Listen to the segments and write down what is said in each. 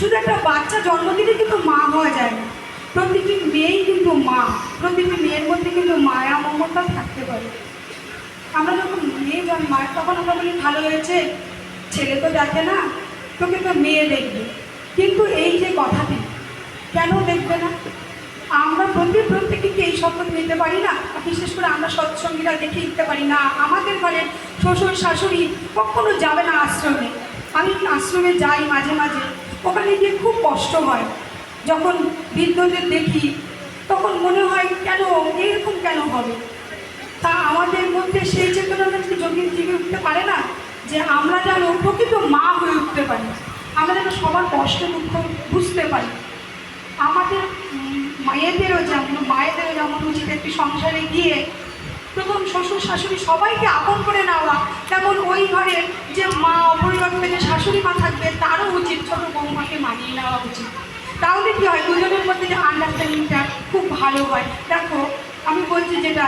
শুধু একটা বাচ্চা জন্ম দিলে কিন্তু মা হওয়া যায় না। প্রতিটি মেয়েই কিন্তু মা, প্রতিটি মেয়ের মধ্যে কিন্তু মায়া মমতা থাকতে পারে। আমরা যখন মেয়ে জন্মায় তখন আমরা বলি ভালো হয়েছে, ছেলে তো দেখে না, তোকে তো মেয়ে দেখবে। কিন্তু এই যে কথাটি কেন দেখবে না? আমরা প্রত্যেকে এই শপথ নিতে পারি না। বিশেষ করে আমরা সৎসঙ্গীরা দেখে দিতে পারি না। আমাদের ঘরের শ্বশুর শাশুড়ি কখনো যাবে না আশ্রমে। আমি আশ্রমে যাই মাঝে মাঝে, ওখানে গিয়ে খুব কষ্ট হয়। যখন বৃদ্ধদের দেখি তখন মনে হয় কেন এরকম কেন হবে। তা আমাদের মধ্যে সেই চেতনাটা কি জেগে উঠতে পারে না যে আমরা যেন প্রকৃত মা হয়ে উঠতে পারি, আমরা যেন সবার কষ্ট দুঃখ বুঝতে পারি। আমাদের মায়েদেরও যেমন উচিত একটি সংসারে গিয়ে প্রথম শ্বশুর শাশুড়ি সবাইকে আপন করে নেওয়া, তেমন ওই ঘরের যে মা অপরিবর্তে যে শাশুড়ি মা থাকবে তারও উচিত ছোটো বৌমাকে মানিয়ে নেওয়া উচিত। তাহলে কী হয়, দুজনের মধ্যে যে আন্ডারস্ট্যান্ডিংটা খুব ভালো হয়। দেখো আমি বলছি যেটা,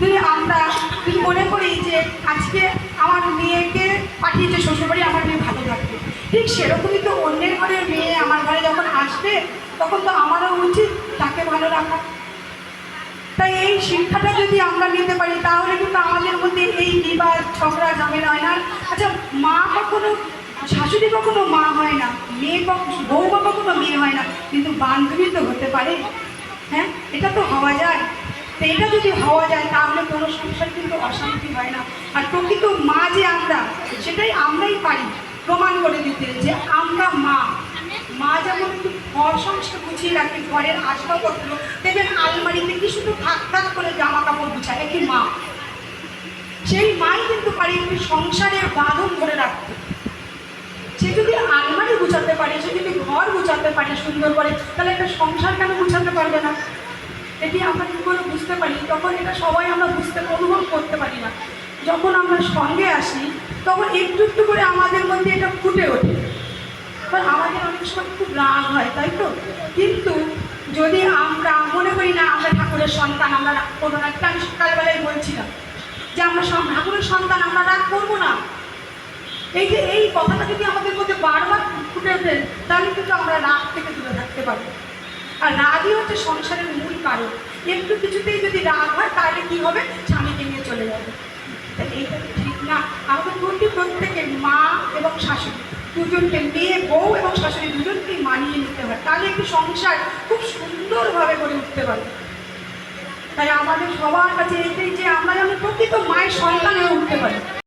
যদি মনে করি যে আজকে আমার মেয়েকে পাঠিয়েছে শ্বশুরবাড়ি, আমার মেয়ে ভালো থাকবে, ঠিক সেরকমই তো অন্যের ঘরের মেয়ে আমার ঘরে যখন আসবে তখন তো আমারও উচিত তাকে ভালো রাখা। তাই এই শিক্ষাটা যদি আমরা নিতে পারি তাহলে কিন্তু আমাদের মধ্যে এই বিবাদ ঝগড়া ঝামেলা হয় না। আচ্ছা, মা কখনো শাশুড়ি কখনো মা হয় না, বৌমা কখনো মেয়ে হয় না, কিন্তু বান্ধবী তো হতে পারে। হ্যাঁ, এটা তো হওয়া যায়। তো এটা যদি হওয়া যায় তাহলে কোনো সংসার কিন্তু অশান্তি হয় না। আর প্রকৃত মা যে আমরা, সেটাই আমরাই পারি প্রমাণ করে দিতে যে আমরা মা। মা যেমন একটু ঘর সংসার গুছিয়ে রাখে, ঘরের আসবাবপত্র দেখবেন আলমারিতে কি শুধু থাক থাক করে জামা কাপড় গুছায়, একটি মা। সেই মাই কিন্তু পারে একটি সংসারের বাঁধন ধরে রাখতে। সে যদি আলমারি গুছাতে পারে, সে যদি ঘর গুছাতে পারে সুন্দর করে, তাহলে একটা সংসার কেন গুছাতে পারবে না? এটি আমরা কী করে বুঝতে পারি? তখন এটা সবাই আমরা অনুভব করতে পারি না। যখন আমরা সঙ্গে আসি তখন একটু একটু করে আমাদের মধ্যে এটা ফুটে ওঠে। এবার আমাদের অনেক সময় খুব রাগ হয়, তাই তো? কিন্তু যদি আমরা মনে করি না আমরা ঠাকুরের সন্তান, আমরা রাগ করবো না, আমি সকালবেলায় বলছিলাম যে আমরা ঠাকুরের সন্তান, আমরা রাগ করবো না, এই কথাটা যদি আমাদের মধ্যে বারবার ফুটে ওঠে তাহলে কিন্তু আমরা রাগ থেকে দূরে থাকতে পারবো। আর রাগই হচ্ছে সংসারের মূল কারণ। একটু কিছুতেই যদি রাগ হয় তাহলে কী হবে, স্বামীকে নিয়ে চলে যাবে। এইটা ঠিক না। আমাদের প্রত্যেকের মা এবং শাশুড়ি দুজনকে, মেয়ে বউ এবং শাশুড়ি দুজনকেই মানিয়ে নিতে হয়, তাহলে একটি সংসার খুব সুন্দরভাবে গড়ে উঠতে পারে। তাই আমাদের সবার কাছে এটাই যে আমরা যেন প্রকৃত মায়ের সন্তান হয়ে উঠতে পারি।